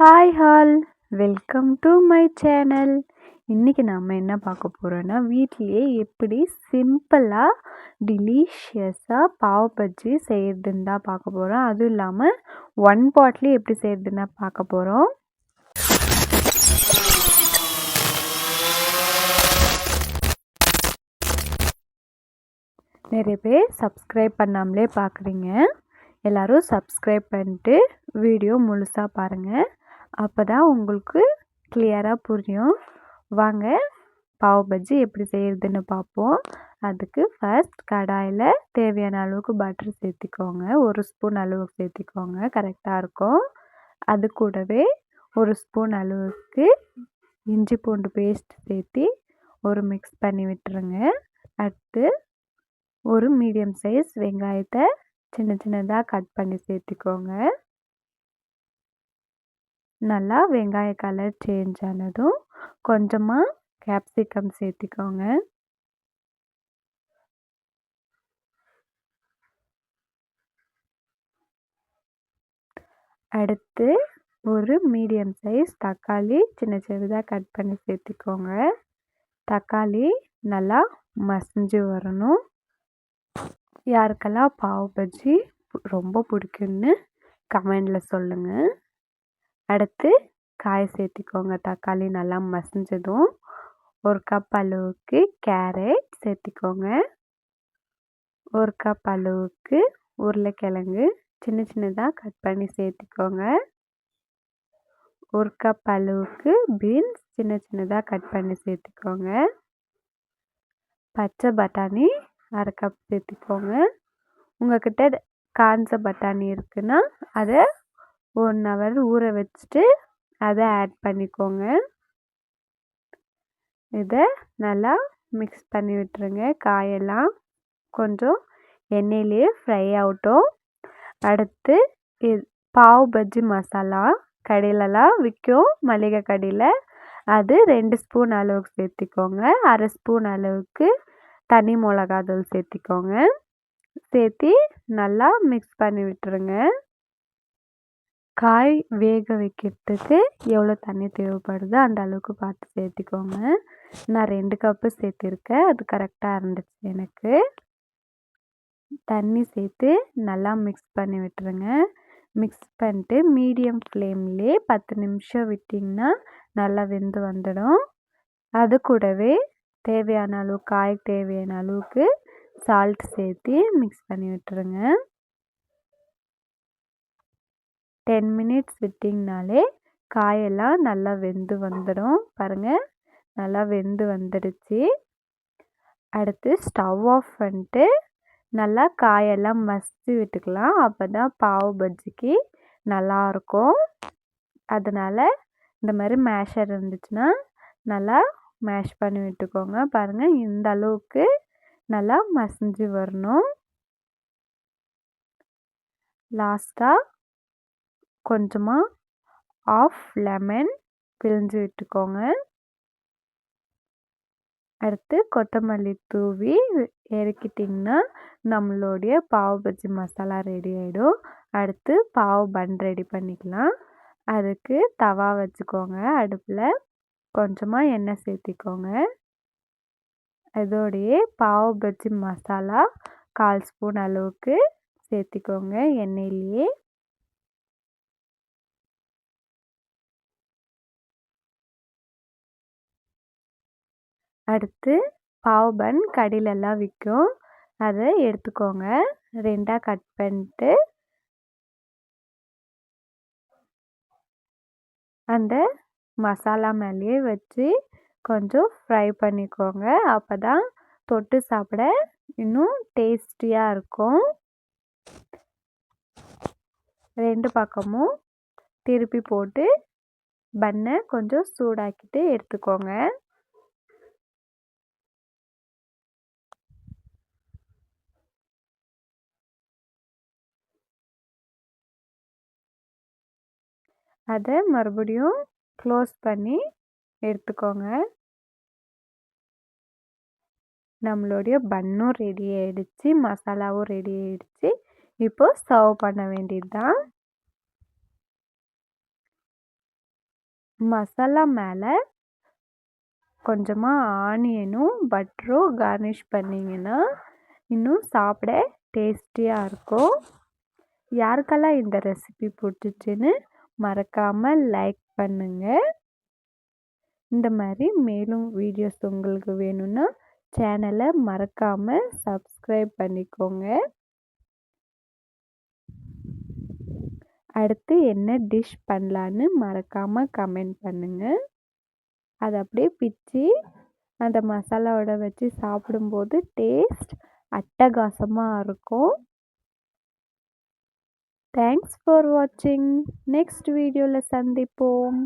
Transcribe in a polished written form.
Hi hall welcome to my channel. இன்றைக்கி நம்ம என்ன பார்க்க போகிறோன்னா, வீட்டிலேயே எப்படி சிம்பிளாக டெலிஷியஸாக பாவ் பஜ்ஜி செய்கிறதுன்னு தான் பார்க்க போகிறோம். அதுவும் இல்லாமல் ஒன் பாட்லேயே எப்படி செய்கிறதுன்னு தான் பார்க்க போகிறோம். நிறைய பேர் சப்ஸ்கிரைப் பண்ணாமலே பார்க்குறீங்க. எல்லோரும் சப்ஸ்கிரைப் பண்ணிட்டு வீடியோ முழுசாக பாருங்கள். அப்போ தான் உங்களுக்கு கிளியராக புரியும். வாங்க பாவ் பஜ்ஜி எப்படி செய்கிறதுன்னு பார்ப்போம். அதுக்கு ஃபர்ஸ்ட் கடாயில் தேவையான அளவுக்கு பட்டர் சேர்த்திக்கோங்க. 1 ஸ்பூன் அளவுக்கு சேர்த்திக்கோங்க, கரெக்டாக இருக்கும். அது கூடவே 1 ஸ்பூன் அளவுக்கு இஞ்சி பூண்டு பேஸ்ட் சேர்த்தி ஒரு மிக்ஸ் பண்ணி விட்டுருங்க. அடுத்து ஒரு மீடியம் சைஸ் வெங்காயத்தை சின்ன சின்னதாக கட் பண்ணி சேர்த்திக்கோங்க. நல்லா வெங்காய கலர் சேஞ்ச் ஆனதும் கொஞ்சமாக கேப்சிகம் சேர்த்திக்கோங்க. அடுத்து ஒரு மீடியம் சைஸ் தக்காளி சின்ன சின்னதாக கட் பண்ணி சேர்த்திக்கோங்க. தக்காளி நல்லா மசிஞ்சு வரணும். யாருக்கெல்லாம் பாவ் பஜ்ஜி ரொம்ப பிடிக்கும்னு கமெண்டில் சொல்லுங்கள். அடுத்து காய் சேர்த்திக்கோங்க. தக்காளி நல்லா மசிஞ்சதும் 1 கப் அளவுக்கு கேரட் சேர்த்திக்கோங்க. 1 கப் அளவுக்கு உருளைக்கிழங்கு சின்ன சின்னதாக கட் பண்ணி சேர்த்திக்கோங்க. 1 கப் அளவுக்கு பீன்ஸ் சின்ன சின்னதாக கட் பண்ணி சேர்த்திக்கோங்க. பச்சை பட்டாணி 1/2 கப் சேர்த்திக்கோங்க. உங்கள்கிட்ட காஞ்ச பட்டாணி இருக்குன்னா அதை 1 ஹவர் ஊற வச்சுட்டு அதை ஆட் பண்ணிக்கோங்க. இதை நல்லா மிக்ஸ் பண்ணி விட்டுருங்க. காயெல்லாம் கொஞ்சம் எண்ணெயிலேயே ஃப்ரை ஆகட்டும். அடுத்து பாவ் பஜ்ஜி மசாலா கடையிலலாம் விற்கும், மளிகை கடையில். அது 2 ஸ்பூன் அளவுக்கு சேர்த்திக்கோங்க. 1/2 ஸ்பூன் அளவுக்கு தனி மிளகாத்தூள் சேர்த்திக்கோங்க. சேர்த்தி நல்லா மிக்ஸ் பண்ணி விட்டுருங்க. காய் வேக வைக்கிறதுக்கு எவ்வளோ தண்ணி தேவைப்படுதோ அந்த அளவுக்கு பார்த்து சேர்த்திக்கோங்க. நான் 2 கப்பு சேர்த்திருக்கேன், அது கரெக்டாக இருந்துச்சு எனக்கு. தண்ணி சேர்த்து நல்லா மிக்ஸ் பண்ணி விட்டுருங்க. மிக்ஸ் பண்ணிட்டு மீடியம் ஃப்ளேம்லேயே 10 நிமிஷம் விட்டிங்கன்னா நல்லா வெந்து வந்துடும். அது கூடவே தேவையான அளவு காய்க்கு தேவையான அளவுக்கு சால்ட் சேர்த்து மிக்ஸ் பண்ணி விட்டுருங்க. 10 மினிட்ஸ் விட்டிங்கனாலே காயெல்லாம் நல்லா வெந்து வந்துடும். பாருங்கள், நல்லா வெந்து வந்துடுச்சு. அடுத்து ஸ்டவ் ஆஃப் பண்ணிட்டு நல்லா காயெல்லாம் மசிச்சு விட்டுக்கலாம். அப்போ தான் பாவ் பஜ்ஜிக்கு நல்லாயிருக்கும். அதனால் இந்த மாதிரி மேஷர் இருந்துச்சுன்னா நல்லா மேஷ் பண்ணி விட்டுக்கோங்க. பாருங்கள், இந்த அளவுக்கு நல்லா மசிஞ்சு வரணும். லாஸ்ட்டாக கொஞ்சமாக ஆஃப் லெமன் பிழிஞ்சு விட்டுக்கோங்க. அடுத்து கொத்தமல்லி தூவி இறக்கிட்டிங்கன்னா நம்மளுடைய பாவ் பஜ்ஜி மசாலா ரெடி ஆகிடும். அடுத்து பாவ் பன் ரெடி பண்ணிக்கலாம். அதுக்கு தவா வச்சுக்கோங்க. அடுப்பில் கொஞ்சமாக எண்ணெய் சேர்த்திக்கோங்க. அதோடையே பாவ் பஜ்ஜி மசாலா 1/4 ஸ்பூன் அளவுக்கு சேர்த்திக்கோங்க எண்ணெயிலேயே. அடுத்து பாவ் பன் கடையிலெல்லாம் விற்கும், அதை எடுத்துக்கோங்க. 2ஆக கட் பண்ணிட்டு அந்த மசாலா மேலேயே வச்சு கொஞ்சம் ஃப்ரை பண்ணிக்கோங்க. அப்போ தான் தொட்டு சாப்பிட இன்னும் டேஸ்டியாக இருக்கும். 2 பக்கமும் திருப்பி போட்டு பன்னை கொஞ்சம் சூடாக்கிட்டு எடுத்துக்கோங்க. அதை மறுபடியும் க்ளோஸ் பண்ணி எடுத்துக்கோங்க. நம்மளுடைய பன்னும் ரெடி ஆகிடுச்சு, மசாலாவும் ரெடி ஆகிடுச்சு. இப்போது சர்வ் பண்ண வேண்டியது தான். மசாலா மேலே கொஞ்சமாக ஆனியனும் பட்டரும் கார்னிஷ் பண்ணிங்கன்னா இன்னும் சாப்பிட டேஸ்டியாக இருக்கும். யாருக்கெல்லாம் இந்த ரெசிபி பிடிச்சிச்சின்னு மறக்காமல் லைக் பண்ணுங்கள். இந்த மாதிரி மேலும் வீடியோஸ் உங்களுக்கு வேணும்னா சேனலை மறக்காமல் சப்ஸ்கிரைப் பண்ணிக்கோங்க. அடுத்து என்ன டிஷ் பண்ணலான்னு மறக்காமல் கமெண்ட் பண்ணுங்கள். அதை அப்படியே பிச்சு அந்த மசாலாவோட வச்சு சாப்பிடும்போது டேஸ்ட் அட்டகாசமாக இருக்கும். தேங்க்ஸ் ஃபார் வாட்சிங். நெக்ஸ்ட் வீடியோவில் சந்திப்போம்.